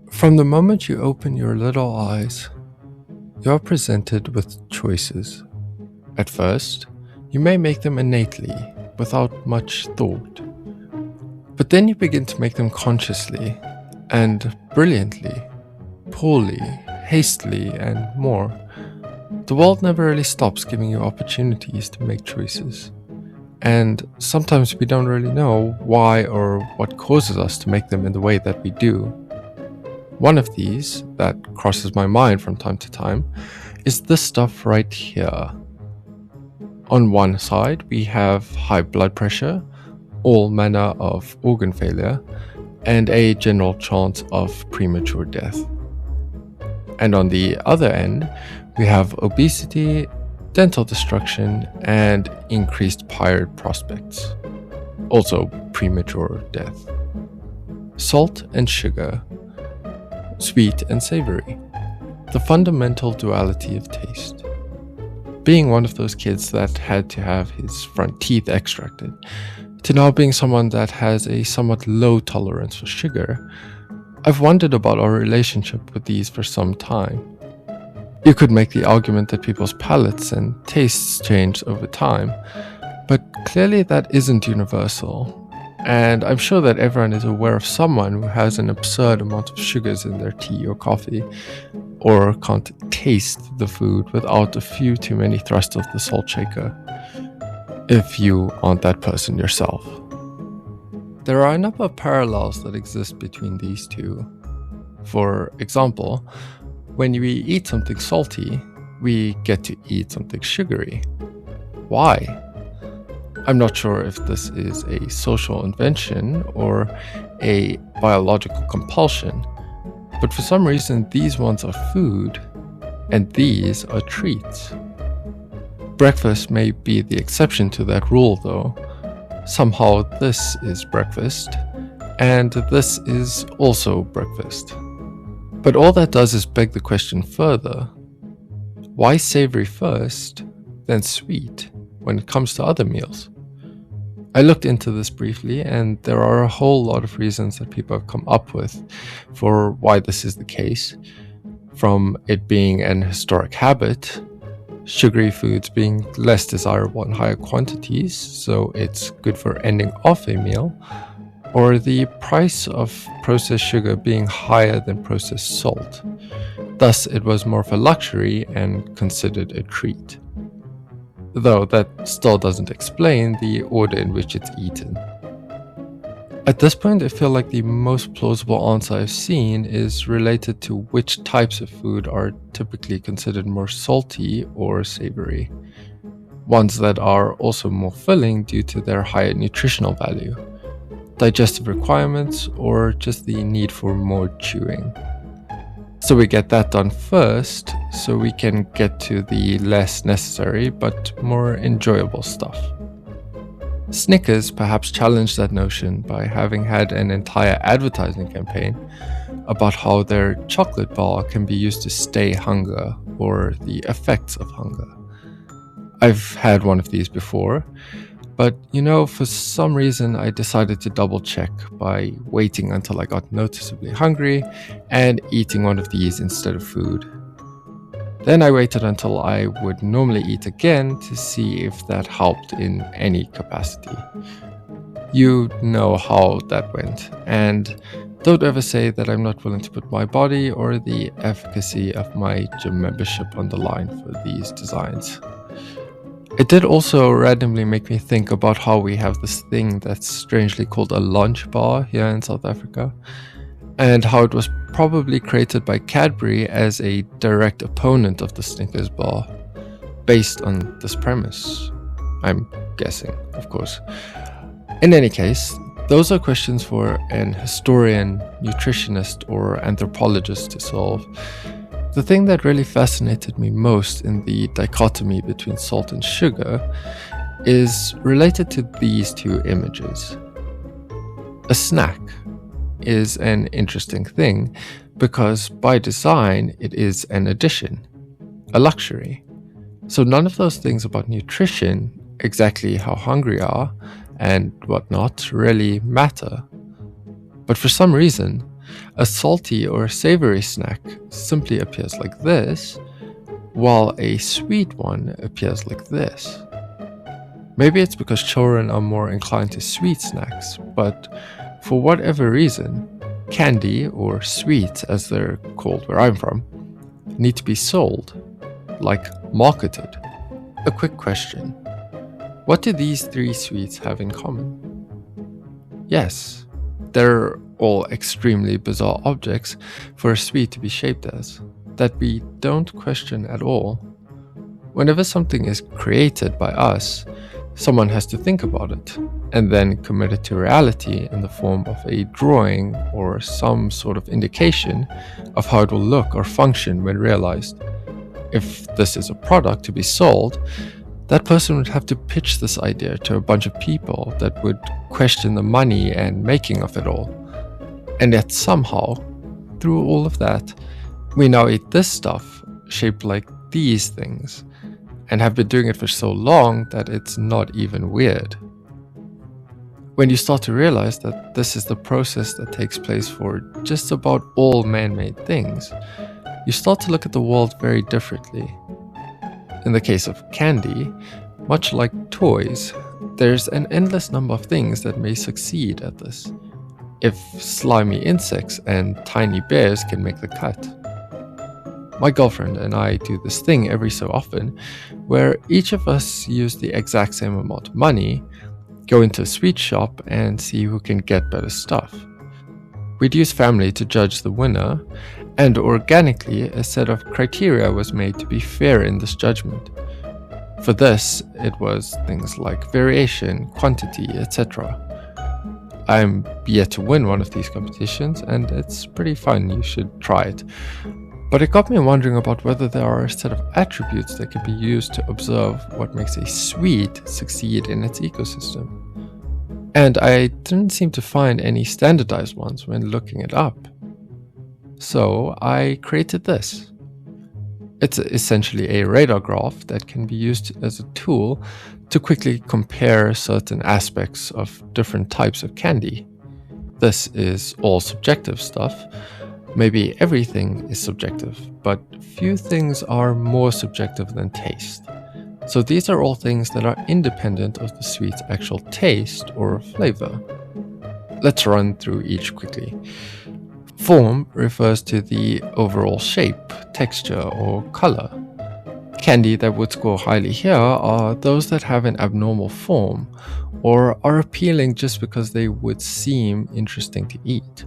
From the moment you open your little eyes, you are presented with choices. At first, you may make them innately, without much thought. But then you begin to make them consciously, and brilliantly, poorly, hastily, and more. The world never really stops giving you opportunities to make choices. And sometimes we don't really know why or what causes us to make them in the way that we do. One of these, that crosses my mind from time to time, is this stuff right here. On one side, we have high blood pressure, all manner of organ failure, and a general chance of premature death. And on the other end, we have obesity, dental destruction, and increased pirate prospects. Also, premature death. Salt and sugar. Sweet and savory. The fundamental duality of taste. Being one of those kids that had to have his front teeth extracted, to now being someone that has a somewhat low tolerance for sugar, I've wondered about our relationship with these for some time. You could make the argument that people's palates and tastes change over time, but clearly that isn't universal. And I'm sure that everyone is aware of someone who has an absurd amount of sugars in their tea or coffee, or can't taste the food without a few too many thrusts of the salt shaker, if you aren't that person yourself. There are a number of parallels that exist between these two. For example, when we eat something salty, we get to eat something sugary. Why? I'm not sure if this is a social invention or a biological compulsion, but for some reason these ones are food and these are treats. Breakfast may be the exception to that rule though. Somehow this is breakfast and this is also breakfast. But all that does is beg the question further. Why savory first, then sweet, when it comes to other meals? I looked into this briefly, and there are a whole lot of reasons that people have come up with for why this is the case. From it being an historic habit, sugary foods being less desirable in higher quantities, so it's good for ending off a meal, or the price of processed sugar being higher than processed salt. Thus, it was more of a luxury and considered a treat. Though that still doesn't explain the order in which it's eaten. At this point, I feel like the most plausible answer I've seen is related to which types of food are typically considered more salty or savory. Ones that are also more filling due to their higher nutritional value, digestive requirements, or just the need for more chewing. So we get that done first, so we can get to the less necessary but more enjoyable stuff. Snickers perhaps challenged that notion by having had an entire advertising campaign about how their chocolate bar can be used to stay hunger or the effects of hunger. I've had one of these before, but for some reason I decided to double check by waiting until I got noticeably hungry and eating one of these instead of food. Then I waited until I would normally eat again to see if that helped in any capacity. You know how that went, and don't ever say that I'm not willing to put my body or the efficacy of my gym membership on the line for these designs. It did also randomly make me think about how we have this thing that's strangely called a lunch bar here in South Africa, and how it was probably created by Cadbury as a direct opponent of the Snickers bar, based on this premise. I'm guessing, of course. In any case, those are questions for an historian, nutritionist, or anthropologist to solve. The thing that really fascinated me most in the dichotomy between salt and sugar is related to these two images. A snack is an interesting thing because by design it is an addition, a luxury. So none of those things about nutrition, exactly how hungry you are and whatnot, really matter. But for some reason, a salty or savory snack simply appears like this, while a sweet one appears like this. Maybe it's because children are more inclined to sweet snacks, but for whatever reason, candy, or sweets as they're called where I'm from, need to be sold, like marketed. A quick question. What do these three sweets have in common? Yes, they're all extremely bizarre objects for a sweet to be shaped as, that we don't question at all. Whenever something is created by us, someone has to think about it, and then commit it to reality in the form of a drawing or some sort of indication of how it will look or function when realized. If this is a product to be sold, that person would have to pitch this idea to a bunch of people that would question the money and making of it all. And yet somehow, through all of that, we now eat this stuff shaped like these things, and have been doing it for so long that it's not even weird. When you start to realize that this is the process that takes place for just about all man-made things, you start to look at the world very differently. In the case of candy, much like toys, there's an endless number of things that may succeed at this, if slimy insects and tiny bears can make the cut. My girlfriend and I do this thing every so often, where each of us use the exact same amount of money, go into a sweet shop and see who can get better stuff. We'd use family to judge the winner, and organically a set of criteria was made to be fair in this judgment. For this, it was things like variation, quantity, etc. I'm yet to win one of these competitions, and it's pretty fun, you should try it. But it got me wondering about whether there are a set of attributes that can be used to observe what makes a sweet succeed in its ecosystem. And I didn't seem to find any standardized ones when looking it up. So I created this. It's essentially a radar graph that can be used as a tool to quickly compare certain aspects of different types of candy. This is all subjective stuff. Maybe everything is subjective, but few things are more subjective than taste. So these are all things that are independent of the sweet's actual taste or flavor. Let's run through each quickly. Form refers to the overall shape, texture, or color. Candy that would score highly here are those that have an abnormal form, or are appealing just because they would seem interesting to eat.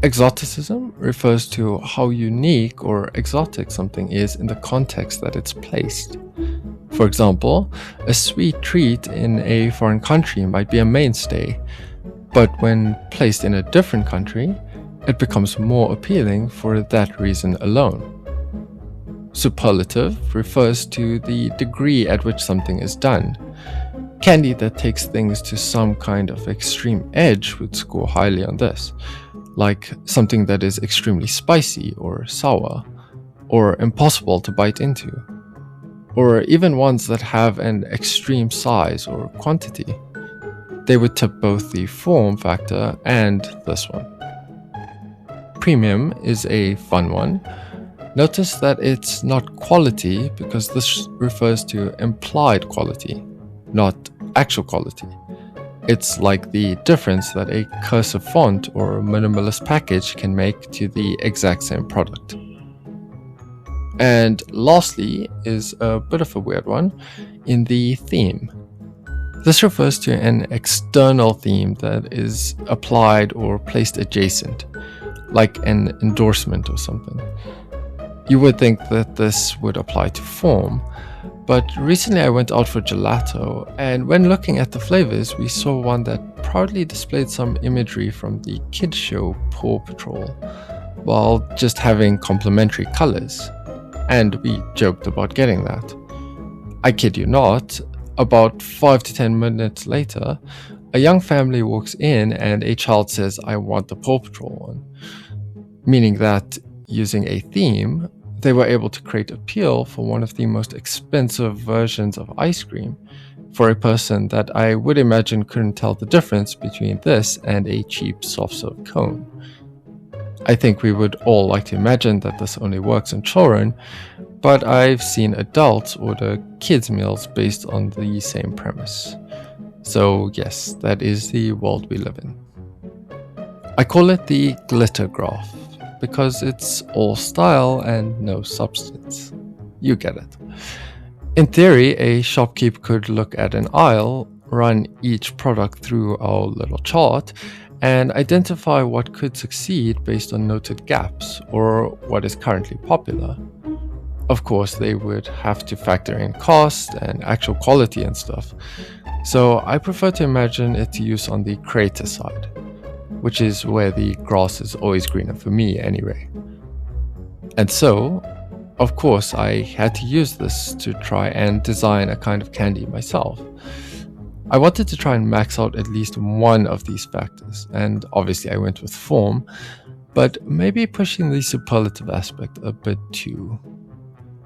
Exoticism refers to how unique or exotic something is in the context that it's placed. For example, a sweet treat in a foreign country might be a mainstay, but when placed in a different country, it becomes more appealing for that reason alone. Superlative refers to the degree at which something is done. Candy that takes things to some kind of extreme edge would score highly on this, like something that is extremely spicy or sour, or impossible to bite into, or even ones that have an extreme size or quantity. They would tip both the form factor and this one. Premium is a fun one. Notice that it's not quality because this refers to implied quality, not actual quality. It's like the difference that a cursive font or minimalist package can make to the exact same product. And lastly is a bit of a weird one, in the theme. This refers to an external theme that is applied or placed adjacent, like an endorsement or something. You would think that this would apply to form, but recently I went out for gelato, and when looking at the flavors, we saw one that proudly displayed some imagery from the kids show Paw Patrol, while just having complementary colors. And we joked about getting that. I kid you not, about 5 to 10 minutes later, a young family walks in and a child says, "I want the Paw Patrol one." Meaning that, using a theme, they were able to create appeal for one of the most expensive versions of ice cream for a person that I would imagine couldn't tell the difference between this and a cheap soft serve cone. I think we would all like to imagine that this only works on children, but I've seen adults order kids' meals based on the same premise. So yes, that is the world we live in. I call it the glitter graph because it's all style and no substance. You get it. In theory, a shopkeep could look at an aisle, run each product through our little chart, and identify what could succeed based on noted gaps or what is currently popular. Of course, they would have to factor in cost and actual quality and stuff. So I prefer to imagine its use on the creator side, which is where the grass is always greener for me anyway. And so, of course, I had to use this to try and design a kind of candy myself. I wanted to try and max out at least one of these factors, and obviously I went with form, but maybe pushing the superlative aspect a bit too.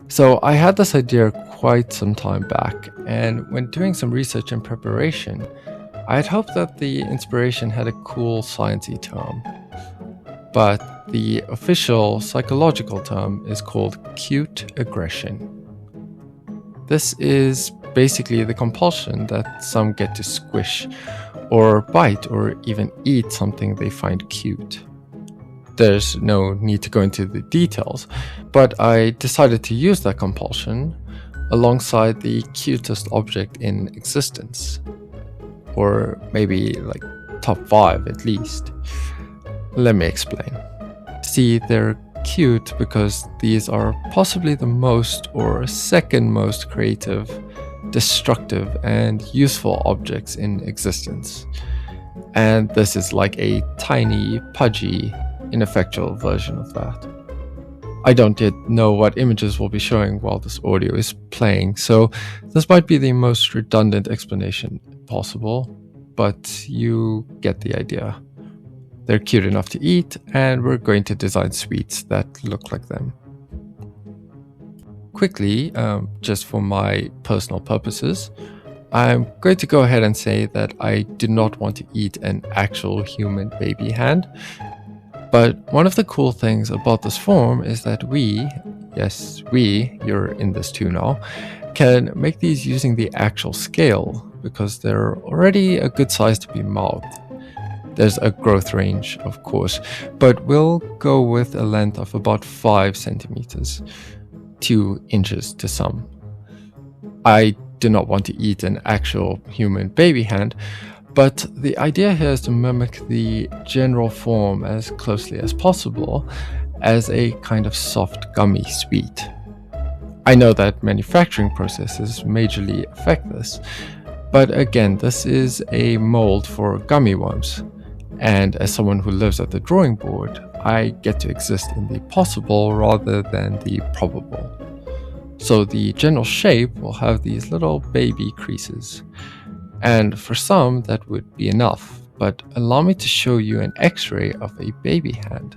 So I had this idea quite some time back, and when doing some research and preparation, I had hoped that the inspiration had a cool sciencey term. But the official psychological term is called cute aggression. This is basically the compulsion that some get to squish or bite or even eat something they find cute. There's no need to go into the details, but I decided to use that compulsion alongside the cutest object in existence. Or maybe like top 5 at least. Let me explain. See, they're cute because these are possibly the most or second most creative, destructive, and useful objects in existence. And this is like a tiny, pudgy, ineffectual version of that. I don't yet know what images we'll be showing while this audio is playing, so this might be the most redundant explanation possible, but you get the idea. They're cute enough to eat, and we're going to design sweets that look like them. Quickly, just for my personal purposes, I'm going to go ahead and say that I do not want to eat an actual human baby hand. But one of the cool things about this form is that we, yes, we, you're in this too now, can make these using the actual scale because they're already a good size to be mouthed. There's a growth range, of course, but we'll go with a length of about 5 centimeters, 2 inches to some. I do not want to eat an actual human baby hand, but the idea here is to mimic the general form as closely as possible as a kind of soft gummy sweet. I know that manufacturing processes majorly affect this, but again, this is a mold for gummy worms, and as someone who lives at the drawing board, I get to exist in the possible rather than the probable. So the general shape will have these little baby creases. And for some, that would be enough, but allow me to show you an x-ray of a baby hand.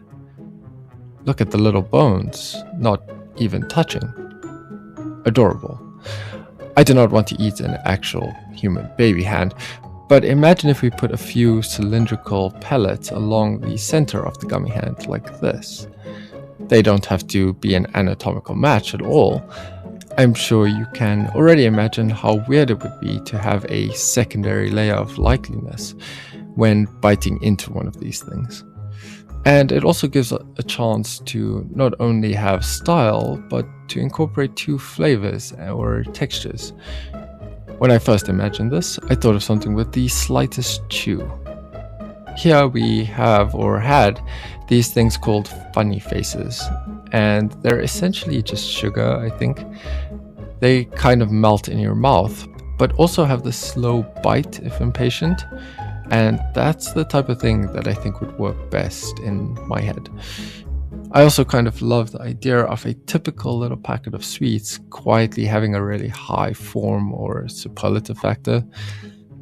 Look at the little bones, not even touching. Adorable. I do not want to eat an actual human baby hand, but imagine if we put a few cylindrical pellets along the center of the gummy hand like this. They don't have to be an anatomical match at all. I'm sure you can already imagine how weird it would be to have a secondary layer of likeliness when biting into one of these things. And it also gives a chance to not only have style, but to incorporate 2 flavors or textures. When I first imagined this, I thought of something with the slightest chew. Here we have, or had, these things called funny faces, and they're essentially just sugar, I think. They kind of melt in your mouth, but also have the slow bite if impatient, and that's the type of thing that I think would work best in my head. I also kind of love the idea of a typical little packet of sweets quietly having a really high form or superlative factor.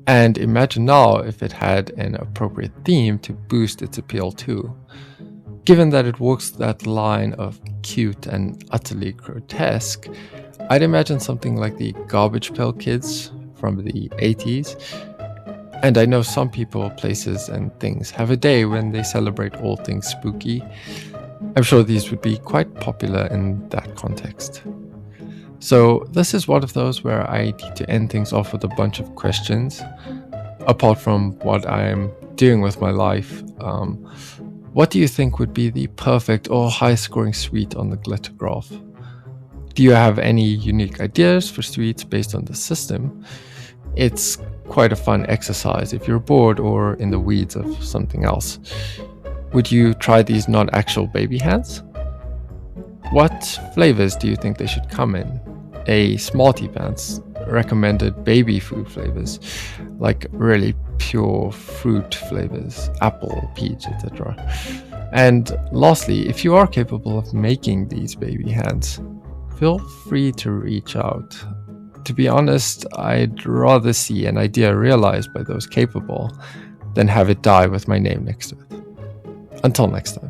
And imagine now if it had an appropriate theme to boost its appeal too. Given that it walks that line of cute and utterly grotesque, I'd imagine something like the Garbage Pail Kids from the 80s. And I know some people, places, and things have a day when they celebrate all things spooky. I'm sure these would be quite popular in that context. So this is one of those where I need to end things off with a bunch of questions. Apart from what I'm doing with my life, what do you think would be the perfect or high-scoring suite on the glitter graph? Do you have any unique ideas for suites based on the system? It's quite a fun exercise if you're bored or in the weeds of something else. Would you try these non-actual baby hands? What flavors do you think they should come in? A Smarty Pants recommended baby food flavors, like really pure fruit flavors, apple, peach, etc. And lastly, if you are capable of making these baby hands, feel free to reach out. To be honest, I'd rather see an idea realized by those capable than have it die with my name next to it. Until next time.